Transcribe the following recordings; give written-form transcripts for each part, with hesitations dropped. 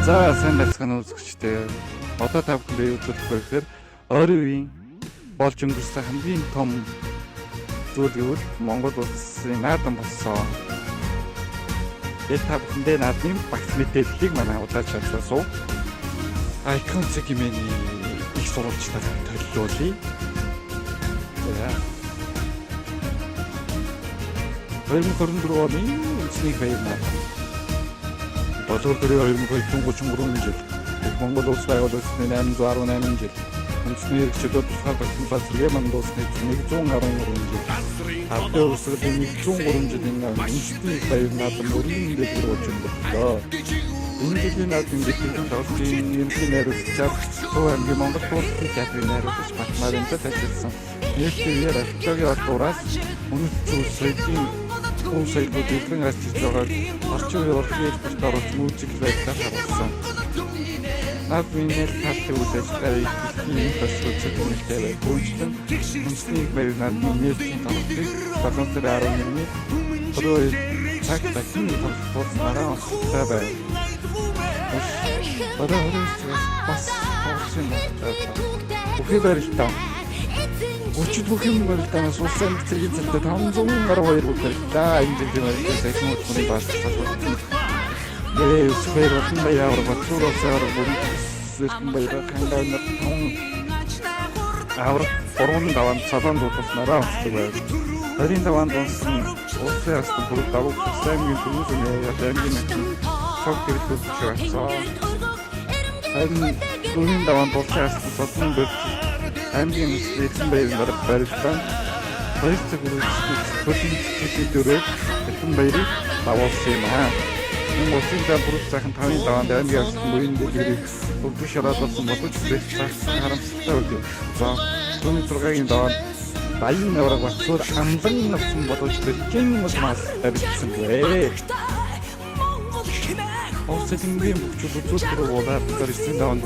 За сайн байцгаана үзэгчдээ. Одоо та бүхэндээ юу хэлэх вэ гэхээр ойрын үеийн болж өнгөрсөн хамгийн том зүйл гэвэл Монгол улсын наадам болсон. Та бүхэндээ наадмын багц мэдээллийг манай удаач чадсан. Icon сегментийн их сурвалжтай төлөвлөлье. За. 2024 оны үндэсний баяр наадам. Боловсрол төрийн 2033 жил Монгол улс байгуулагдсны 818 жил үндэсний эрхчлөлд тусгай тогтмол Мангал улсны 113 жил Авто улсуудын 103 жилийн үндэсний баяр наадам өргөн дэглэр болж өнгөрсөн. Энэ жилийн наадмын дэглэм тавцын нэмлийн найруулагчаар Төв аймгийн Монгол улсын театрын найруулагч Батмаарынтай ажилласан. Нийтээр Автогийн ордуураас үнэт зүйл соёлын Улсайд дэвлэн ажиллаж байгаа орчин үеийн урлагийн хэлбэрт оруулж музик байдлаар харуулсан. Наадмын талтай үйл ажиллагаа ихний төсвөлцөд нэмэлтэй бай. Гүйцэтгэн үндэсний баяр наадмын нийтийн тоглолтыг 7 сарын 11-ний өдөр цаг дахин толгойроо онцлогтой байна. Бас орчин бүхий барилтаа Өчигд бүхэн барилдаанаас улсын цэгийн цалинтай 512 барилдаа энэ жилийн барилдаа сайхан хөтөлбөрийн баасан. Сквер болон баяр батлуураар бүрэн баяр хангаанаар авар 3 даван цалан дуудаснараа онцлог байв. 25 онд онсон улсын ястан бүрэг давуу сайнгийн төлөвлөсөн аймгийн нэгэн цог гэрэлтүүлж байсан. Харин 25 онд улсын ястан цалан бэрч аймгийн эзэн баяраар барилдан баярцаг үргэлжлүүлж төлөвлөлтөөр эзэн баярыг давуулсан юм аа. Энэ улсын дэврэг сайхан 5-ын даваанд аймгийн эзэн баярын дэглэрийг бүгд шараалсан бодож байсан харамсалтай үгүй. За 6-гийн даваанд баян навраг батсуур амлан навсан бодож бэлгийн мас барилдсан бэ. Улсын бүчүүд уулаад төрсөн даваанд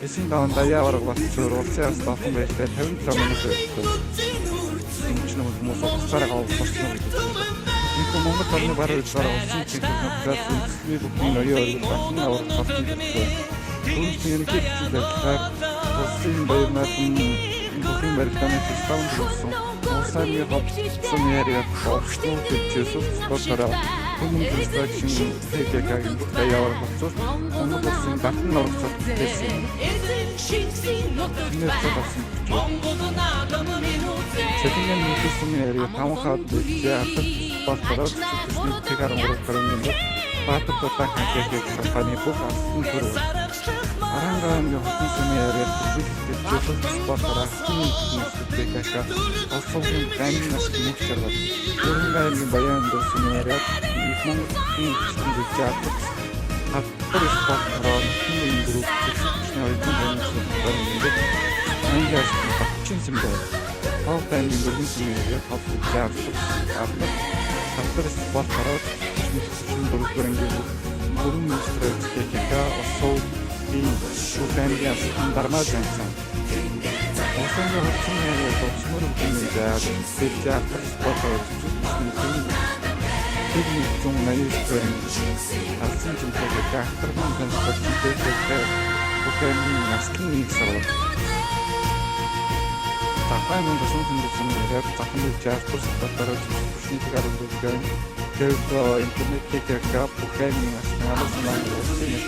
эсийн даваанд яаварга батсуур улсын яс тахан байштай 57 минут байсан. Энэ хүмүүс уусаараа олсон гэдэг. Энэ Монгол тарны баруун талаар улсын техникээс үндэсний бүхний ноён өргөл батны аврах болсон гэдэг. Үндэсний ерөнхий байдлаар улсын баяр наадмын бүхний барилдааны систем болсон. Улсын хавцсан яриад хавцсан гэжсэн спортоор Community Construction TKG-ийн баяр батсуур Монгол улсын батны оролцоод байсан. ସେଥିପାଇଁ ମୁଁ ଏରିଆ କାମ ଖାଉଥିଲି ଆଠ ବର୍ଷର ଠିକାର ମୋର କରନ୍ତି ପାଠ ପତା ଖାଇକି କମ୍ପାନୀକୁ ଆସୁଥିଲୁ ଆରାମ ହସୁନି ଏରିଆ ବର୍ଷର ଠିକା ଅସବୁ ଟାଇମ୍ ନଷ୍ଟ କର ଏରିଆ ବୟାନ ଦୋଷନି area economic chart after spot around in group and just symbol. How can you begin to area of the jazz after spot around symbol during the room also in Uganda's Darmajan. Also, you have some areas of small jazz, spot around. Ini cuma istri, asing cuma karakter dan seperti itu bukan asking salah. Tapi memang sebenarnya tak menjadi terus terus tidak ada juga internet kita bukan nasional semua ini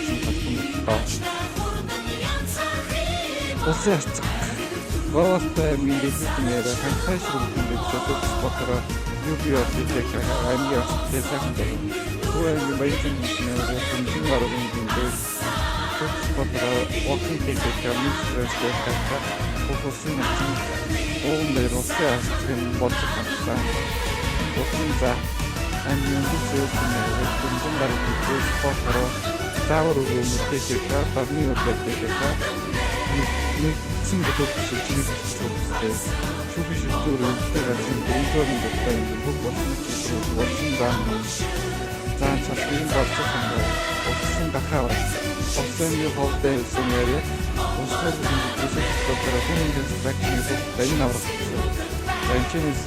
proses bahwa militer kan hasil dari satu spotera Юбио TKG аймгийн сайхан түүний баярын нэгэн гаруун гинтэй спотоо walking TKG министрээс тавьсан фокусын оон дээр тийм болсон байна. Усан за аймгийн зүйлсийн гаруун спотоо заавар үгүй TKG таны үгэлтэйг нэг сингапур чинь Шүүхийн шилжүүлэн тэрэсэн дөрөвдүгээр бүтээн бүх болсон заан цалин болсон болсон дахаа болсон юм хөвдөө сумэрэ уусгал оперативын инспекцийн байн аврах энэчнээс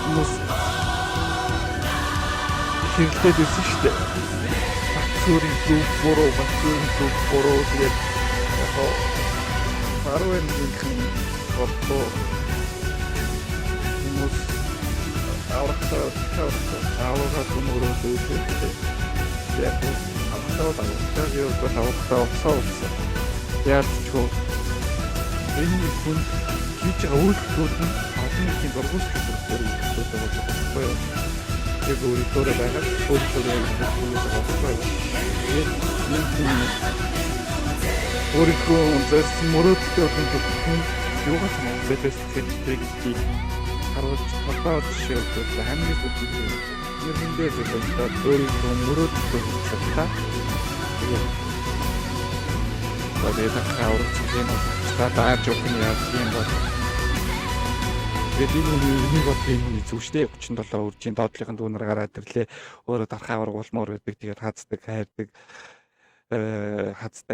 хүмүүс хэрэгтэй байсан шүү дээ. Батхүүрийн зүг буруу тэгээд яг баруун нэгэн одоо хүмүүс аврахаа төмөрөөд үүсэлтэй яг аврахаа яаж ч энэ хүн хийж байгаа үйлдэлүүд нь олон нийтийн дургуутал бүрдээр үйлдэлүүд байгаа байхгүй юу? Яг өөрөөр байгаад өөрөөр зөвхөн мөрөөдөлтэй болсон юугаас мөнгөтэй сэтгэлтэй харуулж бодоод шийдвэрлэж хамгийн бүхий нэрмэндээ зөвлөсөн өөрийнхөө мөрөөдөлтэй хэлсэн. Тэгээд хаврч юм тааж өгөх нь яаж юм бол бидний нэг бодлын зүгштэй 37 үржийн доотлогын дүүнэр гараад ирлээ. Өөрөө дарахаа ургуулмаар байдаг. Тэгээд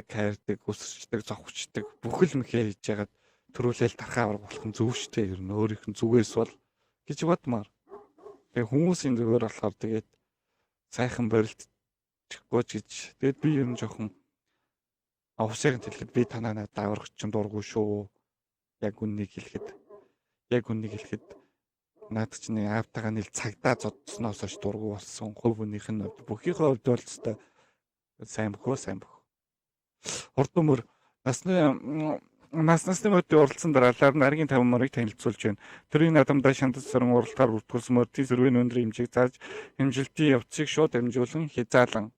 хайрдаг, өсөрчдөг, зовхочдөг бүхэл мөхөө хийж ягаад төрүүлэл дарахаа ургуулах нь зөв штэй. Ер нь өөрийнх нь зүгээс бол гэж бодмаар. Тэгээд хүмүүсийн зүгээр болохоор тэгээд сайхан борилдчихгүй ч гэж. Тэгээд би ер нь жоохон авсагт хэлэхэд би танаа надад аврагч чинь дурггүй шүү. Яг үннийг хэлэхэд наад чинь аавтайгаа нийл цагдаа зодсноос хойш дургу болсон. Хувь хүнийх нь бүхийнхээ хувьд бол ч сайн бөхөө. Хурдмөр насны мөдөө уралдсан дараалал нарийн 5 морыг танилцуулж байна. Тэрийн надамдаа шантас сарн уралдаар бүртгүүлсэн мөрдийн зэрвийн өндөр хэмжээг зааж хэмжилтийн явцыг шууд дамжуулан хязаалан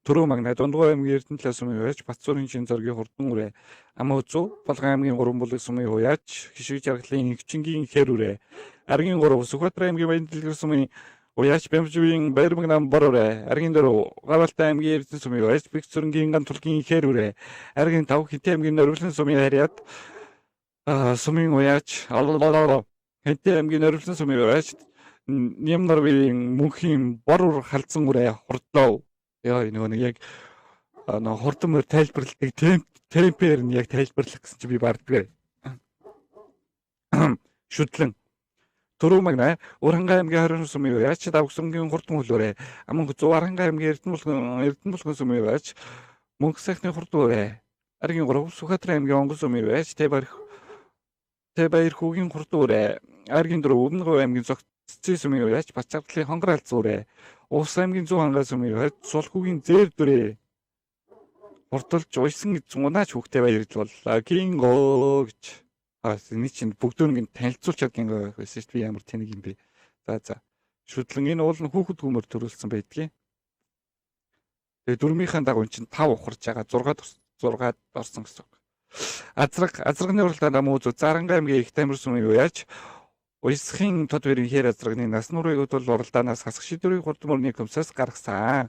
Түрүү магнаа Дундгой аймгийн Эрдэнэтлээ сумын уяач Батцуурын шин зоргийн хурдан үрээ Амаузуу Болгон аймгийн Гурван булаг сумын уяач Хишиг жаргалын Игчингийн хэр үрээ Аргийн 3 Сүхбаатар аймгийн Баяндлаг сумын уяач Бямживийн Баяр магнаа бор үрээ Аргийн 4 Гавалтай аймгийн Эрдэнэ сумын уяач Бэгцүрэнгийн Ган тулгийн хэр үрээ Аргийн 5 Хинтэй аймгийн Нөрвөлн сумын харьяат сумын уяач Хинтэй аймгийн Нөрвөлн сумын уяач Нямнарвийн мөнхийн бор ур халдсан үрээ хурдлоо Яа нэг яг хурдмөр тайлбарладаг темпээр нь яг тайлбарлах гэсэн чи би барддаг. Шүтлэн Түрүү магнаа Уранга аймгийн 20 сумын уяач Давгсангийн хурдан хөлөөрэ Аманг 100 Аранга аймгийн Эрдэнэбулгын сумын уяач Мөнх сайхны хурдан үрээ Аргийн 3 Сүхбаатар аймгийн Онгон сумын уяач Баяр хүүгийн хурдан үрээ Аргийн 4 Өмнөг аймгийн Зогццын сумын уяач Бацаавдлын хонгор алз үрээ Уус аймгийн 100 хангай сумын уяач Сулхүүгийн зээр дүрээ хурдалж уйсан зунаач хүүхдэд баярлууллаа. Гинго гэж энэ чинь бүгдөө ингэ танилцуулчаад гинго байсан шүү дээ. Би ямар тэнэг юм бэ. За шүтлэн энэ уул нь хүүхэд хүмөр төрүүлсэн байдгийг. Тэгээ дөрмийнхаа дагуу чинь 5 ухарж байгаа 6 орсон гэсэн үг. Азрагны уралдаанд Амуузуу Заранга аймгийн Их Тамир сумын уяач Уйсхийн тод бүрийн хэр азрагны насны үрэгүүд бол уралдаанаас хасах шийдвэрийн хурдмөрний комиссаас гаргасан.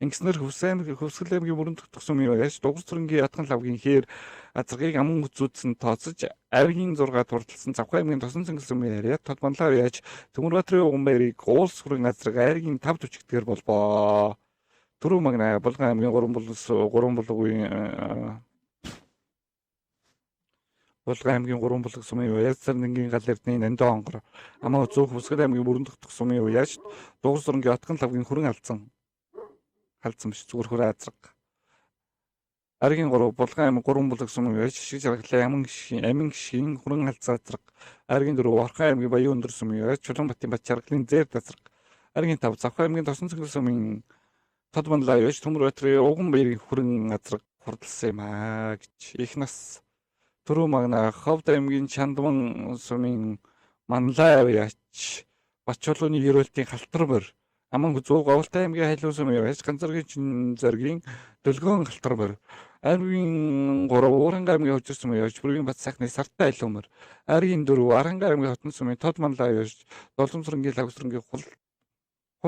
Ингэснээр Хөвсгөл аймгийн Мөрөнд сумын уяач Дугур цэрэнгийн Ятган лавгийн хэр азрагыг аман үзүүдсэн тооцож Аргийн 6 турдалсан Завхай аймгийн Тосон цэнгэл сумын харьяат Тод Манлаа уяач Төмөрбаатарын Уганбаярыг уулс хүрэн азраг Аргийн 5 түчигдгээр болбоо. Түрүү магнаа Болгон аймгийн 3 булаг сумын уяач Сарнингийн гал эрдний Нандин хонгор Амаа Зүүх Хөвсгөл аймгийн Мөрөнд сумын уяач Дугур цэрэнгийн Ятган лавгийн хүрэн халдсан биш зүгээр хөрөө азраг. Аргийн 3 Болгон аймгийн 3 булаг сумын уяач Хишиг жаргалын амин гişгийн хүрэн халдсан азраг. Аргийн 4 Орхон аймгийн Баян өндөр сумын уяач Чулуунбатын бат жаргалын зээр азраг. Аргийн 5 Завхай аймгийн Тосон цэнгэл сумын Тод Манлаа уяач Төмөрбаатарын Уганбаярыг хүрэн азраг хурдалсан юм аа гэж их нас Түрүү магнаа Ховд аймгийн Чандман сумын Манлай уяач Бачуулууны ерөөлтийн халтар мөр Аман 100 Говьтай аймгийн Хайлуун сумын уяач Ганцаргийн зоргийн Дөлгөөн халтар мөр Аргийн 3 Уранга аймгийн Хожир сумын уяач Бүргийн Бат сайхны Сартай айлуу мөр Аргийн 4 Аранга аймгийн Хотон сумын Тод Манлай уяач Доломсрынгийн Лагсрынгийн хул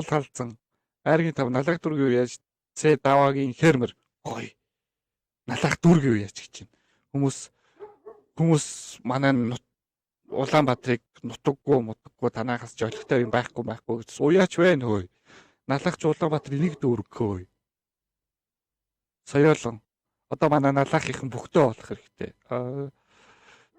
халдсан Аргийн 5 Налах дүүргийн уяач Цэ Даваагийн хэрмэр ой Налах дүүргийн уяач гэж байна. Хүмүүс манай Улаанбаатарыг нутаггүй танахаас жолигтой юм байхгүй гэж уяач байна хөөе. Налахч Улаанбаатарын нэг дүүргөө. Соёолон одоо манай налахийнхан бүхтөө болох хэрэгтэй.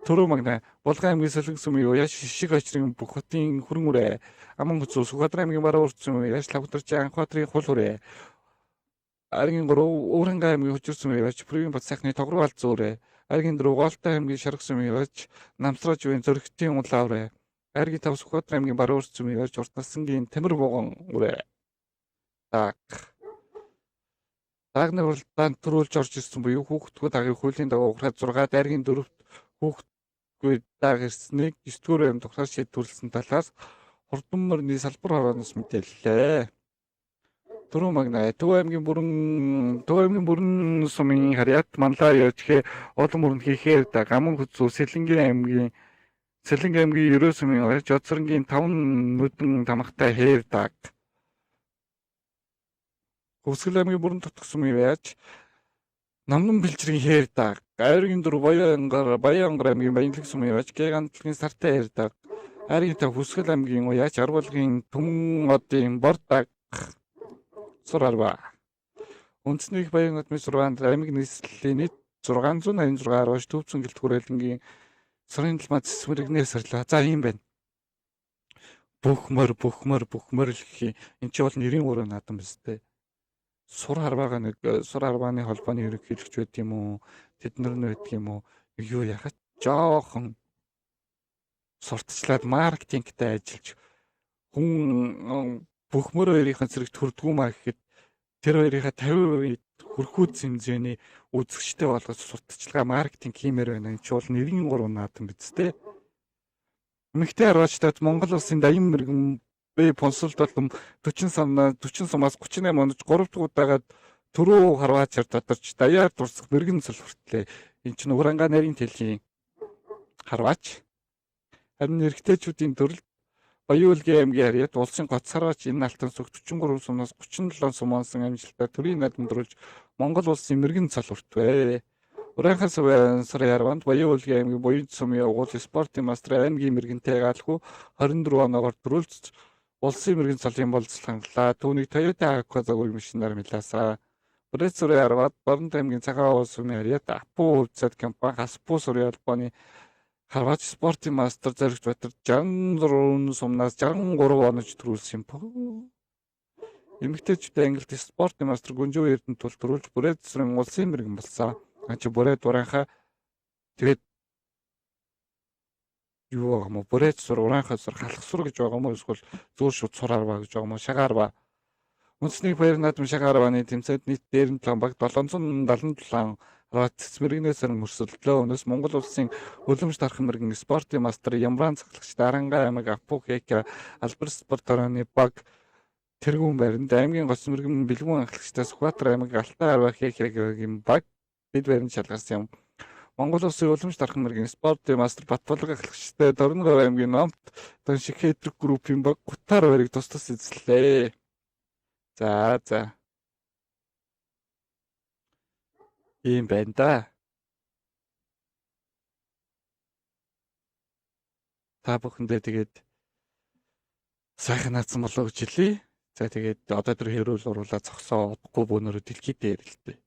Төрөө магна Булган аймгийн Солонгос сумын яш шишиг очрын бүх хотын хөрөн үрээ аман хүч Сүхбаатар аймгийн бараа урдсан яш лагтарч анхбаатрын хул хүрээ Аргийн 3 Өөрөнгөө аймгийн Хүчир сумын яш Бүрийн бат сайхны тогруу алт зөөрэ Аргийн 4 Угаалтай аймгийн Шарх сумын яш Намсраж үеийн зөрөгтийн улаа үрээ Аргийн 5 Сүхбаатар аймгийн бараа урдсан яш Уртнасангийн Тэмэр вогон үрээ так Дагнар уралдаанд төрүүлж орж ирсэн буюу хүүхдүүд агийн хуулийн дагуу ухраад 6 дайргийн 4-т хүүхдгүй даг ирснийг 9-р байранд тухлаар шийдвэрлсэн талаас хурдан мөрний салбар хорооноос мэдээллээ. Түрүү магнаа Төв аймгийн бүрэн сумын харьяат манлаа явчихээ олон мөрөнд хийхээр да гаман хүзүү Сэлэнгийн аймгийн Ерөө сумын Жодсорынгийн 5 нүдэн тамхтай хээр даг. Хүсгэл аймгийн бүрэн дотох сумын яаж Намнан бэлчрийн хээр даг. Айргийн 4 Баянгар аймгийн Баянлаг сумын яаж Гэгантлагын сартай хээр даг. Айргийн 5 Хүсгэл аймгийн уяач Аргуулгын Түмэн одын бор даг. Сурарва. Үндэсний их баян хотын сургаанд аймаг нийслэлийн нийт 686 орооч төвцөн гэлт хүрээлэнгийн сарын талмаа цэцмэрэгнээ сарлаа. За ийм байна. Бүхмөр л гэх юм. Энд чинь бол нэрийн өрөө наадам биз дээ. Сур харвааны холбооны ерөнхийлөгч байт юм уу? Тэд нар нь байдаг юм уу? Юу яхад жоохон сурталчлаад маркетингтэй ажиллаж хүн Бүхмөр хоёрын зэрэг төрдгүү маа гэхэд тэр хоёрынхаа 50% хүрхүүд хэмжээний үзэгчтэй болгож сурталчилгаа маркетинг хиймээр байна. Энэ ч бол нэрийн 3 наадам биз дээ. Эмэгтэй харваачдад Монгол улсын даян мэрэгэн Понсолд болон 40 сумаас 38 оноч 3 дахь удаагаад түрүү харваачаар тодорч даяар дурсах мэрэгэн цол хүртлээ. Энэ чинь Уранга нарийн тэлийн харваач. Харин эрэгтэйчүүдийн төрөл Баяуулгийн аймгийн харьяат улсын гоц харваач энэ алтан сүх 43 сумнаас 37 сум онсон амжилтаар төрийн наадамдруулж Монгол улсын мэрэгэн цол хүртвэ. Уранхас сарын 10-нд Баяуулгийн аймгийн Буянт сумын угуул спортын мастер аймгийн мэрэгэнтэй гаалхуу 24 оноогоор төрүүлж улсын мэрэгэн цолын болцол хангалаа. Түүнийг Toyota Aqua загвар машинаар мэлаасаа. Бүрээд сарын 10-нд Боронт аймгийн Цагаан уул сумын харьяат Апу хувьцаат компани Хаспуу сурын албаны харваач спортын мастер Зоригт Батар 64 сумнаас 63 онож төрүүлсэн юм. Эмэгтэйчүүдийн ангилт спортын мастер Гүнжүү Эрдэнэт тул төрүүлж бүрээд сарын улсын мэрэгэн болсон. Бүрээд уранхаа тэгээд юу байгаа юм бүрээд сур уранхаа сур халах сур гэж байгаа юм уу эсвэл зүүр шууд сур арва гэж байгаа юм уу шагаар ба үндэсний баяр наадам шагаар арваны тэмцээнд нийт дээр нь баг 777 харваач цэцмэрэгнээс өрсөлдлөө. Өнөөс Монгол улсын хөлөмж дархан мэрэгэн спортын мастер Ямбран цахлагч Дарангай аймаг Апу Хека албар спорт орооны баг тэргүүн байранд аймгийн гоц мэрэгэн бэлгүүн анхлагчтай Сүхбаатар аймаг Алтай арва Хекагийн баг бид баримт шалгарсан юм. Монгол улсын хөлөмж дархан мэргийн спортын мастер Батболго ахлагчтай Дорногов аймгийн Номт Даншиг хэтрэг группийн баг Гутаар барыг тус эзэллээ. За. Ийм байна да. Та бүхэндээ тэгээд сайхан наадсан болоо гэж хэлье. За тэгээд одоо тэр хэрүүл уруулаа зогсоо удахгүй бөөнөрө дэлхийд ярилтээ.